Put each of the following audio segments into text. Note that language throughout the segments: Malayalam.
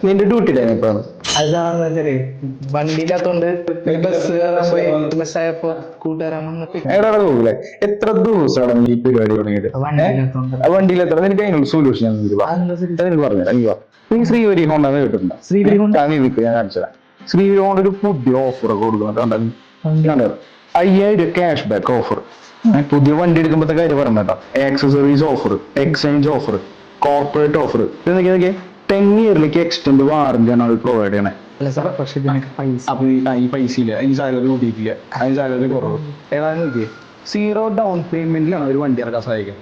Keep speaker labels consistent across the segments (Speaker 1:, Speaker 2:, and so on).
Speaker 1: നിന്റെ ഡ്യൂട്ടി ടൈം എപ്പോഴാണ്?
Speaker 2: അതാണെന്ന് വെച്ചാല് വണ്ടിയില്ലാത്തോണ്ട് ബസ് കയറാൻ പോയി ബസ്സായപ്പോ കൂട്ടുകാരൻ വന്നിട്ട്
Speaker 1: എടാ പോകൂലേ? എത്ര ദിവസമാണ് ഈ പരിപാടി തുടങ്ങിയിട്ട്?
Speaker 2: വണ്ടിയില്ലാത്തോണ്ട്
Speaker 1: വണ്ടിയിൽ എത്ര നിനക്ക് അതിനുള്ള സൊല്യൂഷൻ ഞാൻ നിനക്ക് പറഞ്ഞുതരാം. നീ ശ്രീവരി ഹോണ്ട കേട്ടിട്ടുണ്ടോ?
Speaker 2: ശ്രീവരി ഹോണ്ട?
Speaker 1: നീ നിൽക്കുക, ഞാൻ കാണിച്ചുതരാം. ശ്രീവരി ഹോണ്ട ഒരു പുതിയ ഓഫർ കൊടുക്കുന്നുണ്ട്. 5000 ക്യാഷ് ബാക്ക് ഓഫർ. പുതിയ വണ്ടി എടുക്കുമ്പോഴത്തെ കാര്യം പറഞ്ഞ accessories offer, exchange offer, corporate offer. ഇതൊക്കെ 10 ഇയറിലേക്ക് എക്സ്റ്റൻഡ് വാറന്റിയാണ് അവർ പ്രൊവൈഡ് ചെയ്യണേ.
Speaker 2: അല്ല സാർ, പക്ഷെ ഇതിനൊക്കെ പൈസ
Speaker 1: അപ്പൊ ഈ പൈസ ഇല്ല, ഈ സാലറി കൂട്ടിയിട്ടില്ല, അതിന് സാലറി കുറവ്. ഏതായാലും നോക്കിയേ, 0 ഡൗൺ പേയ്മെന്റിലാണ് ഒരു വണ്ടി ഇറക്കാൻ സാധിക്കും.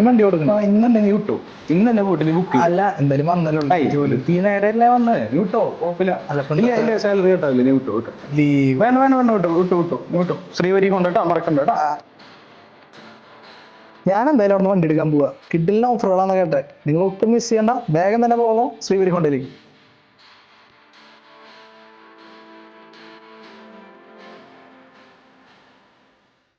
Speaker 2: വണ്ടി കൊടുക്കണം.
Speaker 1: ഇന്ന് തന്നെ നീ വിട്ടോ, ഇന്ന് തന്നെ പോയിട്ട് നീ ബുക്ക്
Speaker 2: അല്ല, എന്തായാലും വന്നല്ലോ ജോലി.
Speaker 1: ഈ നേരല്ലേ വന്നേ, നീ വിട്ടോ, കുഴപ്പമില്ല. സാലറി കേട്ടാവില്ലേ, നീ വിട്ടോ വിട്ടോ.
Speaker 2: ലീവ്
Speaker 1: വേണ്ട വിട്ടോ വിട്ടോ വിട്ടോ വിട്ടോ. ശ്രീവരി കൊണ്ടിട്ടോ മറക്കണ്ട കേട്ടോ.
Speaker 2: ഞാൻ എന്തായാലും അവിടെ വണ്ടി എടുക്കാൻ പോവാ. കിട്ടില്ല ഓഫറുകളാണ് കേട്ടെ. നിങ്ങൾ ഒട്ടും മിസ് ചെയ്യണ്ട. വേഗം തന്നെ പോകുന്നു ശ്രീവരി കൊണ്ടിലേക്ക്.